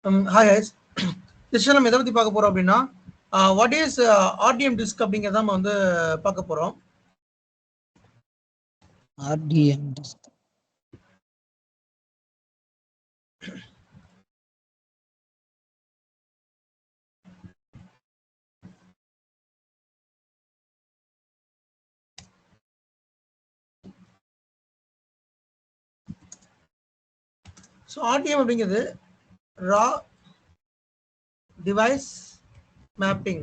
Hi guys. This நம்ம எதை பத்தி பார்க்க போறோம் அப்படின்னா வாட் இஸ் ஆர்டிஎம் டிஸ்க் அப்படிங்கிறத நம்ம வந்து பார்க்க போறோம். RDM disk. ஸோ ஆர்டிஎம் அப்படிங்கிறது ரா டிவைஸ் மேப்பிங்.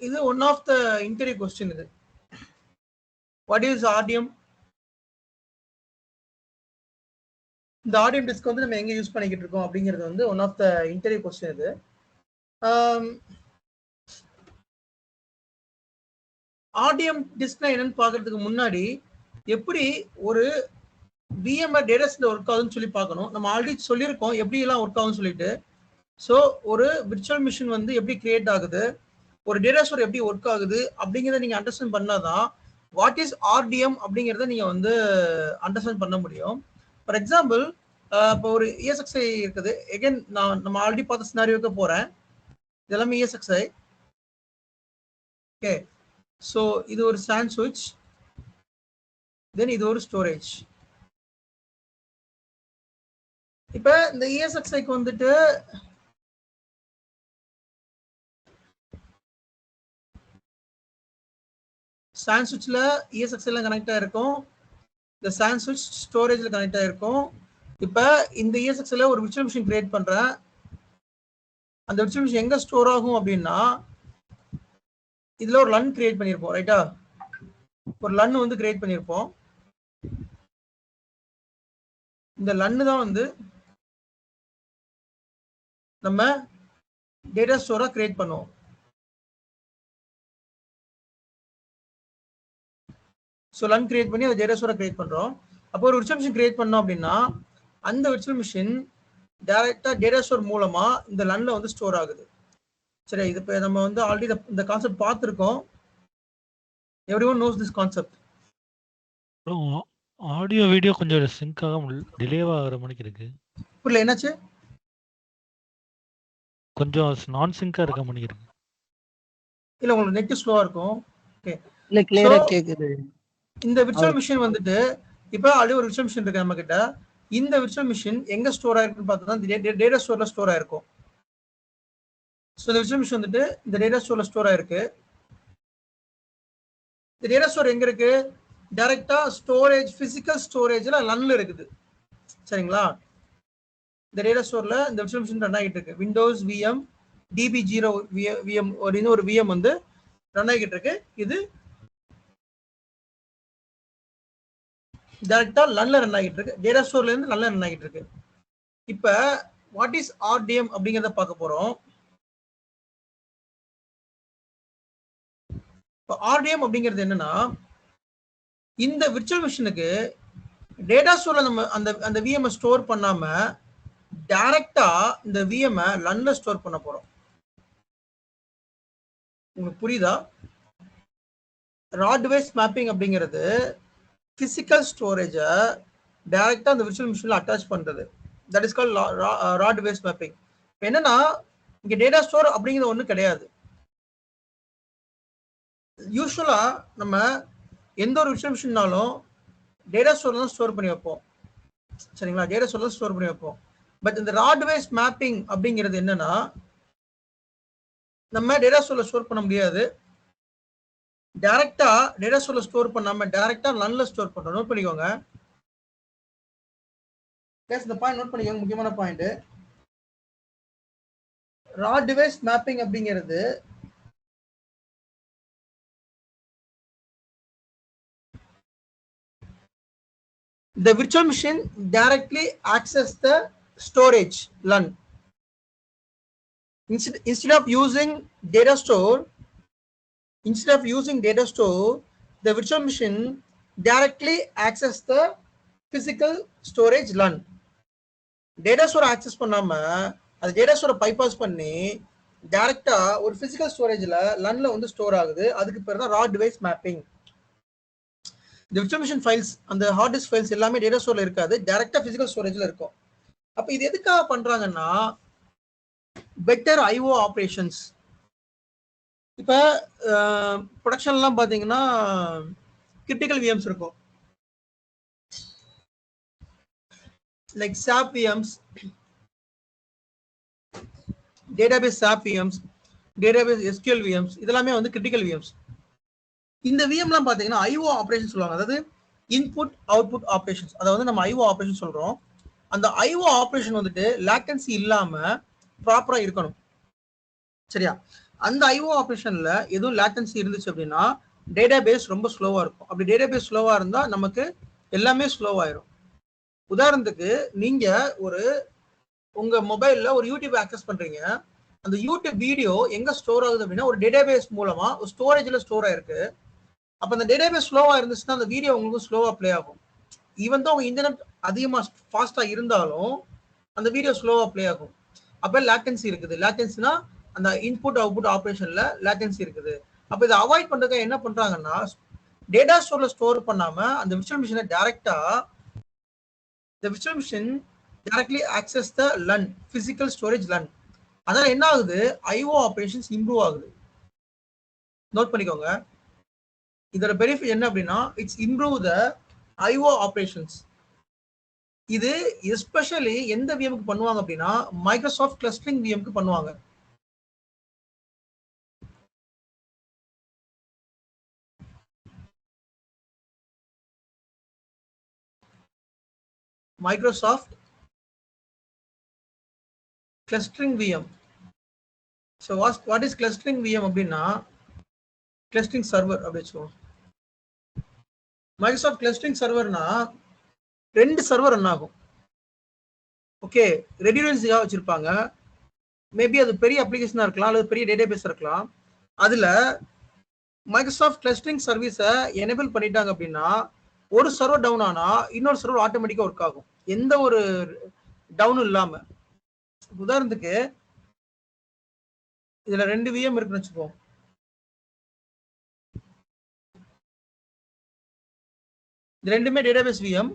இது one of the interview question. இது வாட் இஸ் ஆர்டிஎம்? இந்த ஆர்டிஎம் டிஸ்க் வந்து நம்ம எங்க யூஸ் பண்ணிக்கிட்டு இருக்கோம் அப்படிங்கிறது வந்து one of the interview question. இது ஆர்டிஎம் டிஸ்க்னா என்னன்னு பார்க்கறதுக்கு முன்னாடி எப்படி ஒரு விஎம்ஆர் டேட்டா சென்டர் ஒர்க் ஆகுதுன்னு சொல்லி பார்க்கணும். நம்ம ஆல்ரெடி சொல்லியிருக்கோம் எப்படி எல்லாம் ஒர்க் ஆகும்னு சொல்லிட்டு. ஸோ ஒரு விர்ச்சுவல் மிஷின் வந்து எப்படி கிரியேட் ஆகுது, ஒரு டேட்டா ஸ்டோர் எப்படி ஒர்க் ஆகுது அப்படிங்கிறத நீங்க அண்டர்ஸ்டாண்ட் பண்ணாதான் வாட் இஸ் ஆர்டிஎம் அப்படிங்கிறத நீங்க வந்து அண்டர்ஸ்டாண்ட் பண்ண முடியும். ஃபார் எக்ஸாம்பிள், இப்போ ஒரு ESXi இருக்குது. எகைன் நம்ம ஆல்ரெடி பார்த்த சினாரியோக்கு போறேன். இது எல்லாமே ESXi. ஓகே, ஸோ இது ஒரு SAN சுவிட்ச், தென் இது ஒரு ஸ்டோரேஜ். இப்ப இந்த ESXiக்கு வந்துட்டு SAN சுவிட்ச்ல ESXi கனெக்ட் ஆயிருக்கும், இந்த SAN சுவிட்ச் ஸ்டோரேஜ்ல கனெக்ட் ஆயிருக்கும். இப்ப இந்த ESXiல ஒரு விர்ச்சுவல் மிஷின் கிரியேட் பண்றேன். அந்த விர்ச்சுவல் மிஷின் எங்க ஸ்டோர் ஆகும் அப்படின்னா இதுல ஒரு LUN கிரியேட் பண்ணிருப்போம். ரைட்டா, ஒரு LUN வந்து கிரியேட் பண்ணிருப்போம். இந்த LUN தான் வந்து நம்ம டேட்டா ஸ்டோரா கிரியேட் பண்ணுவோம். ஸோ LUN கிரியேட் பண்ணி அந்த டேட்டா ஸ்டோரா கிரியேட் பண்றோம். அப்போ ஒரு விர்ச்சுவல் மிஷின் கிரியேட் பண்ணோம் அப்படின்னா அந்த விர்ச்சுவல் மிஷின் டைரக்டா டேட்டா ஸ்டோர் மூலமா இந்த LUNல வந்து ஸ்டோர் ஆகுது. சரி, இது இப்போ நம்ம வந்து ஆல்ரெடி இந்த கான்செப்ட் பார்த்துருக்கோம். Everyone nose this concept. Audio video கொஞ்சம் சிங்க் ஆக டிலேவா ஆகிற மாதிரி இருக்கு. புரியல, என்னாச்சு? கொஞ்சம் நான் சிங்கா இருக்க மாதிரி இருக்கு. இல்ல, உங்களுக்கு நெட் ஸ்லோவா இருக்கும். ஓகே, இல்ல கிளியரா கேக்குது. இந்த விர்ச்சுவல் மிஷின் வந்துட்டு இப்போ ஆல்ரெடி ஒரு விர்ச்சுவல் மிஷின் இருக்கு நம்ம கிட்ட. இந்த விர்ச்சுவல் மிஷின் எங்க ஸ்டோர் ஆயிருக்குன்னு பார்த்தா டேட்டா ஸ்டோர்ல ஸ்டோர் ஆயிருக்கும். ஸோ இந்த விர்ச்சுவல் மிஷின் வந்துட்டு இந்த டேட்டா ஸ்டோர்ல ஸ்டோர் ஆயிருக்கு. இந்த டேட்டா ஸ்டோர் எங்க இருக்கு? டைரக்டா ஸ்டோரேஜ், பிசிக்கல் ஸ்டோரேஜ்ல LUNல இருக்குது. சரிங்களா? இந்த டேட்டா ஸ்டோர்ல இந்த விர்ச்சுவல் மிஷின் ரன் ஆகிட்டு இருக்கு. விண்டோஸ் VM DB0 VM ஒரு VM வந்து ரன் ஆகிட்டு இருக்கு. இது டைரக்டா LUNல ரன் ஆகிட்டு இருக்கு. டேட்டா ஸ்டோர்ல இருந்து LUNல ரன் ஆகிட்டு இருக்கு. இப்ப வாட் இஸ் RDM அப்படிங்கறத பார்க்க போறோம். இப்போ RDM அப்படிங்கிறது என்னன்னா, இந்த விர்ச்சுவல் மிஷினுக்கு டேட்டா ஸ்டோர்ல நம்ம அந்த VM ஸ்டோர் பண்ணாம டைரக்டா இந்த VM LUNல ஸ்டோர் பண்ண போறோம். உங்களுக்கு புரியுதா? ரா டிவைஸ் மேப்பிங் அப்படிங்கிறது பிசிக்கல் ஸ்டோரேஜ டைரக்டா அந்த விர்ச்சுவல் மிஷின்ல அட்டாச் பண்றது. That is called raw device mapping. என்னன்னா இங்க டேட்டா ஸ்டோர் அப்படிங்கிறது ஒண்ணு கிடையாது. யூஸ்வலா நம்ம எந்த ஒரு விர்ச்சுவல் மிஷின்னாலும் டேட்டா ஸ்டோர் தான் ஸ்டோர் பண்ணி வைப்போம். சரிங்களா? டேட்டா ஸ்டோர் தான் ஸ்டோர் பண்ணி வைப்போம். பட் இந்த ரா டிவைஸ் மேப்பிங் அப்படிங்கிறது என்னன்னா, நம்ம டேட்டா ஸ்டோர்ல ஸ்டோர் பண்ண முடியாது. டைரக்டா டேட்டா ஸ்டோர்ல ஸ்டோர் பண்ணாம டைரக்டா LUNல ஸ்டோர் பண்றோம். நோட் பண்ணிக்கோங்க. இந்த பாயிண்ட் நோட் பண்ணிக்கோங்க, முக்கியமான பாயிண்ட். ரா டிவைஸ் மேப்பிங் அப்படிங்கிறது the virtual machine directly access the storage LUN. Instead of using data store, the virtual machine directly access the physical storage LUN. Data store access பண்ணாம அது data ஸ்டோரை bypass பண்ணி டைரக்டா ஒரு physical ஸ்டோரேஜ்ல LUNல வந்து store ஆகுது. அதுக்கு பேர் தான் ரா டிவைஸ் மேப்பிங். இந்த விர்ச்சுவல் மிஷின் ஃபைல்ஸ், அந்த ஹார்ட் டிஸ்க் ஃபைல்ஸ் எல்லாமே டேட்டா ஸ்டோர்ல இருக்காது, டைரக்டா பிசிக்கல் ஸ்டோரேஜ்ல இருக்கும். அப்ப இது எதுக்காக பண்றாங்கன்னா பெட்டர் ஐஓ ஆப்ரேஷன்ஸ். இப்ப ப்ரொடக்ஷன்லாம் பாத்தீங்கன்னா கிரிட்டிக்கல் விஎம்ஸ் இருக்கும், like SAP VMs, database SAP VMs, database SQL VMs, இதெல்லாமே வந்து கிரிட்டிக்கல் விஎம்ஸ். இந்த விஎம்லாம் பாத்தீங்கன்னா ஐஓ ஆப்ரேஷன் சொல்லுவாங்க, அதாவது இன்புட் அவுட்புட் ஆப்ரேஷன்ஸ். அதாவது நம்ம ஐஓ ஆப்ரேஷன் சொல்றோம், அந்த ஐஓ ஆப்ரேஷன் வந்துட்டு லேட்டன்சி இல்லாம ப்ராப்பரா இருக்கணும். சரியா? அந்த ஐஓ ஆப்ரேஷன்ல எதுவும் லேட்டன்சி இருந்துச்சு அப்படின்னா டேட்டாபேஸ் ரொம்ப ஸ்லோவா இருக்கும். அப்படி டேட்டாபேஸ் ஸ்லோவா இருந்தா நமக்கு எல்லாமே ஸ்லோவாயிரும். உதாரணத்துக்கு நீங்க ஒரு உங்க மொபைல்ல ஒரு யூடியூப் ஆக்சஸ் பண்றீங்க, அந்த யூடியூப் வீடியோ எங்க ஸ்டோர் ஆகுது அப்படின்னா ஒரு டேட்டாபேஸ் மூலமா ஒரு ஸ்டோரேஜ்ல ஸ்டோர் ஆயிருக்கு. அப்ப அந்த டேட்டாபேஸ் ஸ்லோவா இருந்துச்சுன்னா அந்த வீடியோ உங்களுக்கு ஸ்லோவா பிளே ஆகும். ஈவன் தான் உங்க இன்டர்நெட் அதிகமா ஃபாஸ்டா இருந்தாலும் அந்த வீடியோ ஸ்லோவா பிளே ஆகும். அப்ப லேட்டன்சி இருக்குது. லேட்டன்சினா அந்த இன்புட் அவுட்புட் ஆப்ரேஷன்ல லேட்டன்சி இருக்குது. அப்ப இதை அவாய்ட் பண்றதுக்கு என்ன பண்றாங்கன்னா டேட்டா ஸ்டோர்ல ஸ்டோர் பண்ணாம அந்த விர்ச்சுவல் மிஷினை டைரக்டா the virtual machine directly access the LUN, physical storage LUN. அதனால என்ன ஆகுது, ஐஓ ஆப்ரேஷன்ஸ் இம்ப்ரூவ் ஆகுது. நோட் பண்ணிக்கோங்க. இதோட பெனிஃபிட் என்ன அப்படின்னா it's improve the IO operations. இது எஸ்பெஷலி எந்த விஎம்க்கு பண்ணுவாங்க அப்படின்னா மைக்ரோசாஃப்ட் கிளஸ்டரிங் விஎம்க்கு பண்ணுவாங்க. Microsoft clustering VM. So what is clustering VM அப்படின்னா கிளஸ்டரிங் சர்வர் அப்படி வச்சுக்கோங்க. மைக்ரோசாஃப்ட் கிளஸ்டரிங் சர்வர்னா 2 சர்வர் ரன் ஆகும். ஓகே, ரெடியூரன்ஸிக்காக வச்சிருப்பாங்க. மேபி அது பெரிய அப்ளிகேஷனா இருக்கலாம் அல்லது பெரிய டேட்டாபேஸ் இருக்கலாம். அதுல மைக்ரோசாஃப்ட் கிளஸ்டரிங் சர்வீஸை எனேபிள் பண்ணிட்டாங்க அப்படின்னா ஒரு சர்வர் டவுன் ஆனா இன்னொரு சர்வர் ஆட்டோமேட்டிக்கா ஒர்க் ஆகும், எந்த ஒரு டவுனும் இல்லாம. உதாரணத்துக்கு இதுல 2 விஎம் இருக்குன்னு வச்சுக்கோ. இது ரெண்டுமே டேட்டாபேஸ் விஎம்,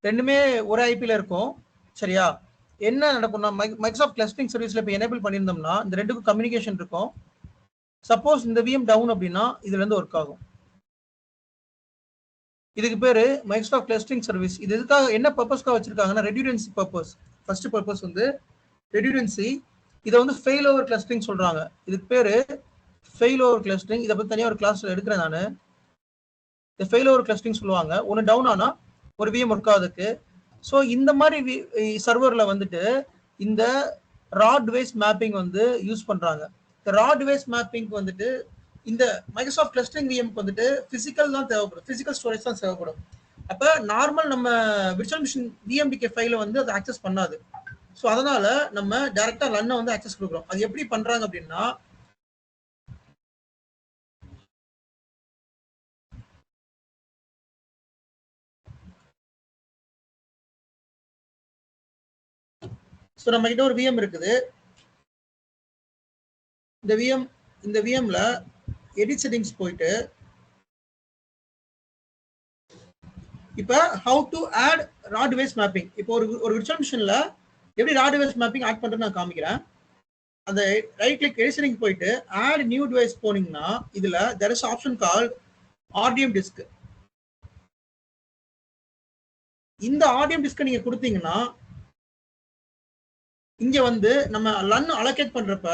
ரெண்டுமே ஒரு ஐபில இருக்கும். சரியா? என்ன நடக்கும்னா மைக்ரோசாஃப்ட் கிளஸ்டரிங் சர்வீஸ்ல இப்போ எனேபிள் பண்ணியிருந்தோம்னா இந்த ரெண்டுக்கும் கம்யூனிகேஷன் இருக்கும். சப்போஸ் இந்த விஎம் டவுன் அப்படின்னா இதுல இருந்து ஒர்க் ஆகும். இதுக்கு பேரு மைக்ரோசாஃப்ட் கிளஸ்டரிங் சர்வீஸ். இது எதுக்காக, என்ன பர்பஸ்க்காக வச்சிருக்காங்கன்னா ரெடியூரன்சி பர்பஸ். ஃபர்ஸ்ட் பர்பஸ் வந்து ரெடியூரன்சி. இதை வந்து ஃபெயில் ஓவர் கிளஸ்டரிங் சொல்றாங்க. இதுக்கு பேரு ஃபெயில் ஓவர் கிளஸ்டரிங். இதை பத்தி தனியாக ஒரு கிளாஸ்ல எடுக்கிறேன் நான். இந்த ஃபெயில் ஓவர் கிளஸ்டரிங் சொல்லுவாங்க. ஒன்று டவுன் ஆனா ஒரு விஎம் ஒர்க் ஆகுதுக்கு. ஸோ இந்த மாதிரி சர்வர்ல வந்துட்டு இந்த ரா டிவைஸ் மேப்பிங் வந்து யூஸ் பண்றாங்க. இந்த ரா டிவைஸ் மேப்பிங் வந்துட்டு இந்த மைக்ரோசாஃப்ட் கிளஸ்டரிங் விஎம்க்கு வந்துட்டு பிசிக்கல் தான் தேவைப்படும், பிசிக்கல் ஸ்டோரேஜ் தான் தேவைப்படும். அப்ப நார்மல் நம்ம விர்ச்சுவல் மிஷின் விஎம்பிகே ஃபைல வந்து அதை ஆக்சஸ் பண்ணாது. ஸோ அதனால நம்ம டைரக்டா லன்னை வந்து ஆக்சஸ் கொடுக்குறோம். அது எப்படி பண்றாங்க அப்படின்னா ஸோ நம்ம கிட்ட ஒரு விஎம் இருக்குது. இந்த விஎம்ல எடிட் செட்டிங்ஸ் போயிட்டு இப்போ how to add raw device mapping. இப்போ ஒரு விர்ச்சுவல் மிஷின்ல எப்படி ரா டிவைஸ் மேப்பிங் ஆட் பண்றேன்னு நான் காமிக்கிறேன். அந்த ரைட் கிளிக் எடிட் செட்டிங் போயிட்டு ஆட் நியூ டிவைஸ் போனீங்கன்னா இதுல there is option call RTM disk. இந்த ஆர்டிஎம் டிஸ்க் நீங்க கொடுத்தீங்கன்னா இங்க வந்து நம்ம லன் அலோகேட் பண்றப்ப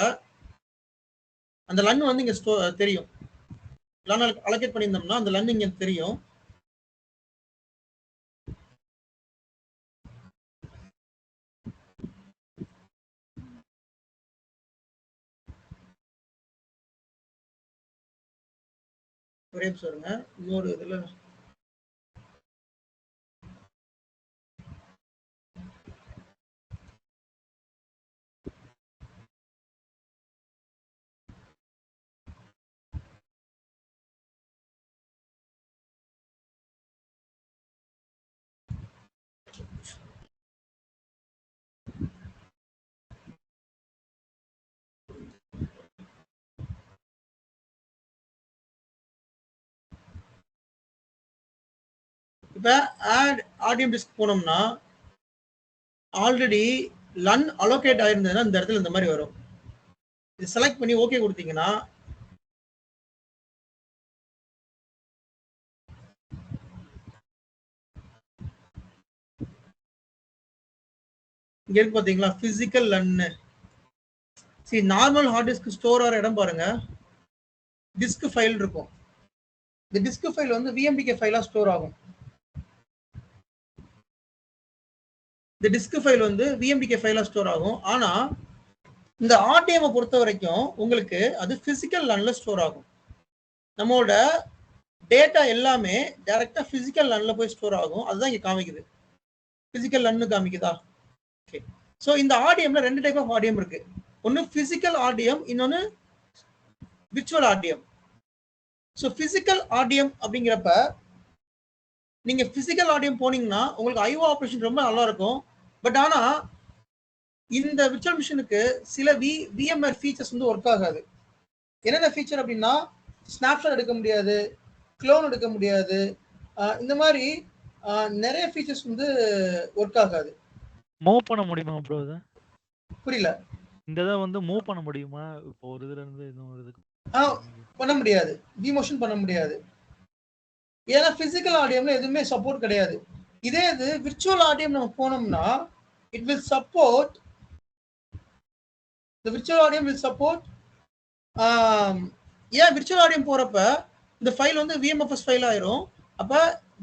அந்த லன் வந்து இங்க தெரியும். லன் அலோகேட் பண்ணியிருந்தோம்னா அந்த லன் இங்க தெரியும். ஒரே சொல்லுங்க. இன்னொரு இதுல இப்ப ஆட் ஆர்டிஎம் டிஸ்க் போனோம்னா ஆல்ரெடி லன் அலோகேட் ஆயிருந்ததுன்னா இந்த இடத்துல இந்த மாதிரி வரும். இது செலக்ட் பண்ணி ஓகே கொடுத்தீங்கன்னா இங்க இருக்கு பாத்தீங்களா பிசிக்கல் லன்னு. சரி, நார்மல் ஹார்ட் டிஸ்க் ஸ்டோர் ஆகிற இடம் பாருங்க, டிஸ்க் ஃபைல் இருக்கும். இந்த டிஸ்க் ஃபைல் வந்து விஎம்பிகே ஃபைலா ஸ்டோர் ஆகும். இந்த டிஸ்க் ஃபைல் வந்து விஎம்பிகே ஃபைலா ஸ்டோர் ஆகும். ஆனா இந்த ஆர்டிஎம் பொறுத்த வரைக்கும் உங்களுக்கு அது பிசிக்கல் லன்ல ஸ்டோர் ஆகும். நம்மளோட டேட்டா எல்லாமே டைரக்டா பிசிக்கல் லன்ல போய் ஸ்டோர் ஆகும். அதுதான் இங்க காமிக்குது. பிசிக்கல் லன்னு காமிக்குதா? ஓகே. ஸோ இந்த ஆர்டிஎம்ல 2 டைப் ஆஃப் ஆர்டிஎம் இருக்கு. ஒன்னு பிசிக்கல் ஆர்டிஎம், இன்னொன்னு virtual RTM. So physical RTM அப்படிங்கிறப்ப நீங்க பிசிக்கல் ஆர்டிஎம் போனீங்கன்னா உங்களுக்கு ஐஓ ஆப்ரேஷன் ரொம்ப நல்லா இருக்கும். பட் ஆனா இந்த விர்ச்சுவல் மிஷினுக்கு சில விஎம்ஆர் ஃபீச்சர்ஸ் வந்து ஒர்க் ஆகாது. என்னென்ன ஃபீச்சர் அப்படின்னா, ஸ்னாப்ஷாட் எடுக்க முடியாது, க்ளோன் எடுக்க முடியாது, இந்த மாதிரி நிறைய ஃபீச்சர்ஸ் வந்து ஒர்க் ஆகாது. மூவ் பண்ண முடியுமா ப்ரோ? இது புரியல. இந்த இதை வந்து மூவ் பண்ண முடியுமா? இப்போ ஒரு இதுல இருந்து இன்னொரு இதுக்கு பண்ண முடியாது, டிமோஷன் பண்ண முடியாது. ஏன்னா பிசிக்கல் ஆடியம்ல எதுவுமே சப்போர்ட் கிடையாது. இதே இது விர்ச்சுவல் ஆடியம் நம்ம போனோம்னா it will support, the virtual audience will support. ஏன் விர்ச்சுவல் ஆடியம் போறப்ப இந்த ஃபைல் வந்து விஎம்எஃப்எஸ் ஃபைல் ஆயிரும். அப்ப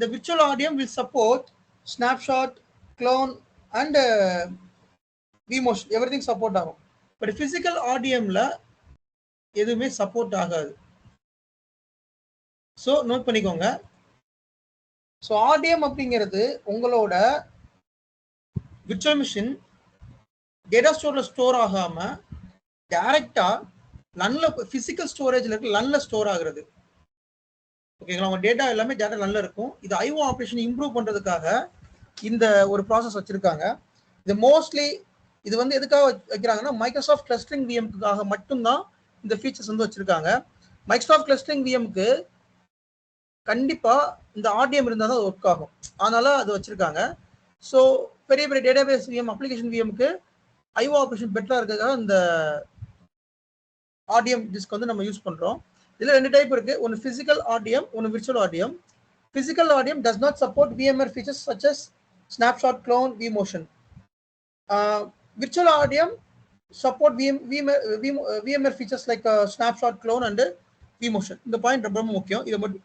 the virtual audience will support snapshot, clone and vmotion, everything support ஆகும். பட் பிசிக்கல் ஆடியம்ல எதுவுமே சப்போர்ட் ஆகாது. ஸோ நோட் பண்ணிக்கோங்க. ஸோ ஆர்டிஎம் அப்படிங்கிறது உங்களோட விர்ச்சுவல் மிஷின் டேட்டா ஸ்டோர்ல ஸ்டோர் ஆகாம டைரக்டா லன்ல பிசிக்கல் ஸ்டோரேஜ்ல இருக்கு, லன்ல ஸ்டோர் ஆகுறது. ஓகேங்களா? உங்க டேட்டா எல்லாமே டேட்டா லன்ல இருக்கும். இது ஐஓ ஆப்ரேஷன் இம்ப்ரூவ் பண்றதுக்காக இந்த ஒரு ப்ராசஸ் வச்சிருக்காங்க. இது மோஸ்ட்லி இது வந்து எதுக்காக வைக்கிறாங்கன்னா மைக்ரோசாஃப்ட் கிளஸ்டரிங் விஎம்காக மட்டும்தான் இந்த ஃபீச்சர்ஸ் வந்து வச்சிருக்காங்க. மைக்ரோசாஃப்ட் கிளஸ்டரிங் விஎம்க்கு கண்டிப்பா இந்த ஆர்டிஎம் இருந்தால் தான் ஒர்க் ஆகும். அதனால அது வச்சிருக்காங்க. ஸோ பெரிய பெரிய டேட்டாபேஸ் விஎம், அப்ளிகேஷன் விஎம்க்கு ஐஓ ஆப்ரேஷன் பெட்டரா இருக்கிறதுக்காக இந்த ஆர்டிஎம் டிஸ்க் வந்து நம்ம யூஸ் பண்றோம். இதுல 2 டைப் இருக்கு. ஒன்னு பிசிக்கல் ஆர்டிஎம், ஒன்னு virtual RTM. Physical RTM does not support VMware features such as snapshot, clone, vmotion. Virtual RDM support VMware features like snapshot, clone and vmotion. இந்த பாயிண்ட் ரொம்ப முக்கியம். இதை மட்டும்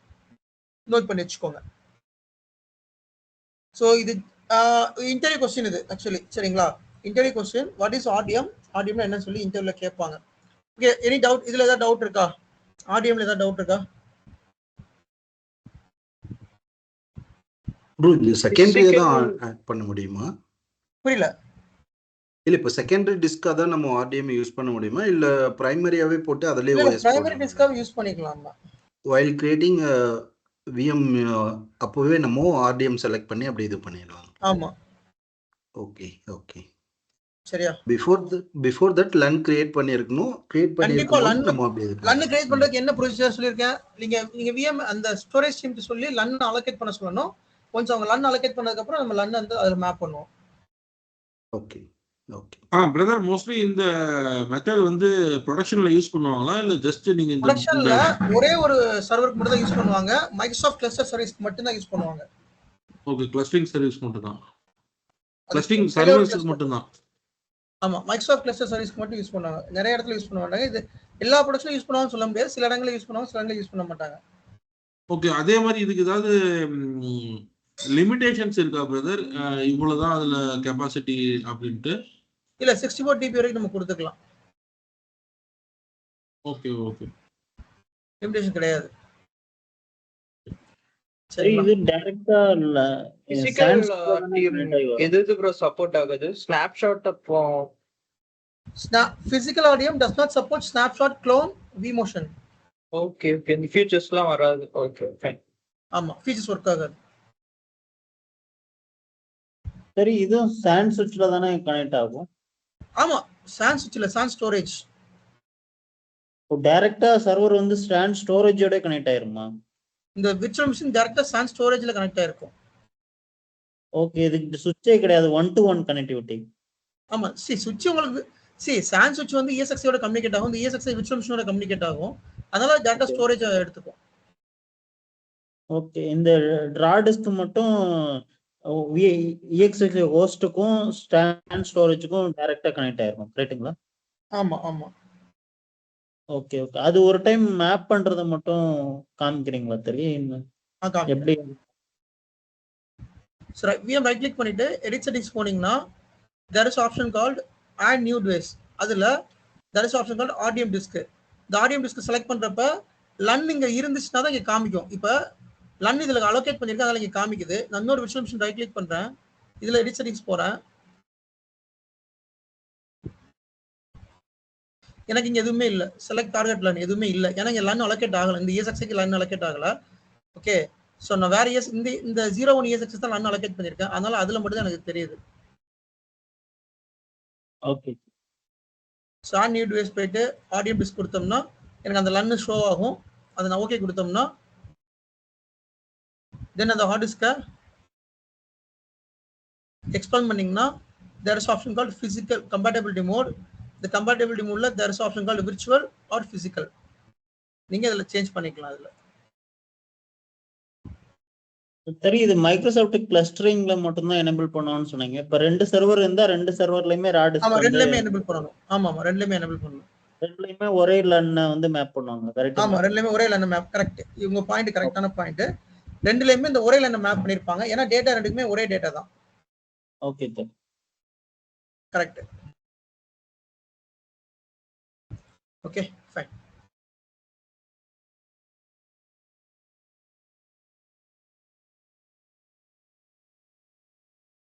நோட் பண்ணி வச்சுக்கோங்க. ஸோ இது இன்டர்வியூ கொஸ்டின் இது ஆக்சுவலி. சரிங்களா? Interview question, what is RTM, ஆர்டிஎம்னா என்னன்னு சொல்லி இன்டர்வியூல கேட்பாங்க. Okay, any doubt? இதுல ஏதாவது டவுட் இருக்கா? ஆர்டிஎம்ல ஏதாவது டவுட் இருக்கா? ப்ரோ, இது செகண்டரியா தான் ஆட் பண்ண முடியுமா? புரியல. இல்ல இப்போ செகண்டரி டிஸ்கா தான் நம்ம ஆர்டிஎம் யூஸ் பண்ண முடியுமா, இல்ல பிரைமரியாவே போட்டு அதிலே ஓஎஸ் பிரைமரி டிஸ்காவே யூஸ் பண்ணிக்கலாம். while creating VM அப்பவே நம்ம ஆர்டிஎம் செலக்ட் பண்ணி அப்படி இது பண்ணிடலாம். ஆமா. ஓகே. சரியா? பிஃபோர் தட் லன் கிரியேட் பண்ணிருக்கணும். கிரியேட் பண்ணிருக்கணும். நம்ம அப்படி லன் கிரியேட் பண்றதுக்கு என்ன ப்ரொசீஜர் சொல்லிருக்கேன். நீங்க விஎம் அந்த ஸ்டோரேஜ் ஸ்ட்ரீம் சொல்லி லன் அலோகேட் பண்ண சொல்லணும். கொஞ்சம் அவங்க லன் அலோகேட் பண்ணதுக்கு அப்புறம் நம்ம லன் வந்து அதுல மேப் பண்ணுவோம். ஓகே. பிரதர், மோஸ்ட்லி இந்த மெத்தட் வந்து ப்ரொடக்ஷன்ல யூஸ் பண்ணுவாங்களா, இல்ல ஜஸ்ட் நீங்க இந்த ப்ரொடக்ஷன்ல ஒரே ஒரு சர்வருக்கு மட்டும் தான் யூஸ் பண்ணுவாங்க. மைக்ரோசாஃப்ட் கிளஸ்டர் சர்வீஸ் மட்டும் தான் யூஸ் பண்ணுவாங்க. ஓகே, கிளஸ்டரிங் சர்வீஸ் மட்டும் தான். கிளஸ்டரிங் சர்வீஸ்க்கு மட்டும் தான். ஆமா, மைக்ரோசாஃப்ட் கிளஸ்டர் சர்வீஸ்க்கு மட்டும் யூஸ் பண்ணுவாங்க. நிறைய இடத்துல யூஸ் பண்ண மாட்டாங்க. இது எல்லா ப்ரொடக்ஷன்ல யூஸ் பண்ணுவாங்கன்னு சொல்ல முடியாது. சில இடங்களில் யூஸ் பண்ணுவாங்க, சில இடங்களில் யூஸ் பண்ண மாட்டாங்க. ஓகே, அதே மாதிரி இதுக்கு ஏதாவது லிமிடேஷன்ஸ் இருக்கா பிரதர்? இவ்வளவுதான் அதுல கெபாசிட்டி அப்படின்ட்டு? இல்ல, 64 டிபி வரைக்கும் நம்ம கொடுத்துக்கலாம். ஓகே, லிமிடேஷன் கிடையாது. சரி, இது டைரக்டா இல்ல பிசிக்கல் எது ப்ரோ சப்போர்ட் ஆகுது? ஸ்னாப்ஷாட் அப்போ physical RDM does not support snapshot, clone, vmotion. Okay, இந்த ஃபீச்சர்ஸ்லாம் வராது. Okay, fine. ஆமா, ஃபீச்சர்ஸ் ஒர்க் ஆகாது. சரி, இது சாண்ட் சுவிட்ச்ல தானே கனெக்ட் ஆகும்? ஆமா, சாண்ட் சுவிட்ச்ல சாண்ட் ஸ்டோரேஜ். டைரக்டா சர்வர் வந்து சாண்ட் ஸ்டோரேஜோட கனெக்ட் ஆயிருமா? இந்த விர்ச்சுவல் மிஷின் டைரக்டா சாண்ட் ஸ்டோரேஜ்ல கனெக்ட் ஆயிருக்கும். ஓகே, இதுக்கு சுவிட்சே கிடையாது, 1-to-1 கனெக்டிவிட்டி. ஆமா சுவிட்ச் உங்களுக்கு சான் சுவிட்ச் வந்து ESXi யோட கம்யூனிகேட் ஆகும், இந்த ESXi விர்ச்சுவல் மிஷினோட கம்யூனிகேட் ஆகும், அதனால டேட்டா Okay. ஸ்டோரேஜ் எடுத்துக்கும். ஓகே, இந்த டிரா டிஸ்க் மட்டும் EXXi ஹோஸ்ட்டுக்கும் ஸ்டாண்ட் ஸ்டோரேஜுக்கும் டைரக்டா கனெக்ட் ஆயிருக்கும், கரெக்ட்டுங்களா? ஆமா ஆமா ஓகே ஓகே, அது ஒரு டைம் மேப் பண்றத மட்டும் காமிக்கிறீங்களா தெரியும் எப்படி? So VM ரைட் கிளிக் பண்ணிட்டு எடிட் செட்டிங்ஸ் போனீங்கன்னா there is option called add new device. அதுல there is option called RDM disk. இந்த RDM disk செலக்ட் பண்றப்ப LUN இங்க இருந்துச்சுன்னா தான் இங்க காமிக்கும். இப்போ LUN இதுல அலோகேட் பண்ணிருக்கேன், அதனால இங்க காமிக்குது. நான் இன்னொரு விர்ச்சுவல் மிஷின் ரைட் கிளிக் பண்றேன், இதுல எடிட் செட்டிங்ஸ் போறேன், எனக்கு இங்க எதுவுமே இல்ல, செலக்ட் டார்கெட் LUN எதுவுமே இல்ல, ஏன்னா இங்க LUN அலோகேட் ஆகல, இந்த ESXi LUN அலோகேட் ஆகல. ஓகே, சோ நான் வேற இந்த 01 ESXi தான் LUN அலோகேட் பண்ணிருக்கேன், அதனால அதுல மட்டும் தான் எனக்கு தெரியுது. Okay, so add new device போயிட்டு ஆடியோ டிஸ்க் கொடுத்தோம்னா எனக்கு அந்த லன்னு ஷோ ஆகும், அதை நான் ஓகே கொடுத்தோம்னா தென் அந்த ஹார்ட் டிஸ்கை எக்ஸ்பேண்ட் பண்ணிங்கன்னா there is option called physical compatibility mode. இந்த compatibility modeல there is option called virtual or physical. நீங்க இதில் சேஞ்ச் பண்ணிக்கலாம். அதில் சரி, இது மைக்ரோசாஃப்ட் கிளஸ்டரிங்ல மட்டும் தான் எனேபிள் பண்ணுவான்னு சொன்னீங்க. இப்ப 2 சர்வர் இருந்தா 2 சர்வர்லயுமே ரா டிஸ்க் வந்து ரெண்டுலயுமே எனேபிள் பண்ணணும். ஆமா ரெண்டுலயுமே எனேபிள் பண்ணணும். ரெண்டுலயுமே ஒரே LUN வந்து மேப் பண்ணுவாங்க, கரெக்ட்? ஆமா ரெண்டுலயுமே ஒரே LUN மேப், கரெக்ட். இவங்க பாயிண்ட் கரெக்டான பாயிண்ட். ரெண்டுலயுமே இந்த ஒரே LUN மேப் பண்ணிருப்பாங்க, ஏன்னா டேட்டா ரெண்டுக்குமே ஒரே டேட்டா தான். Okay sir, correct. Okay fine.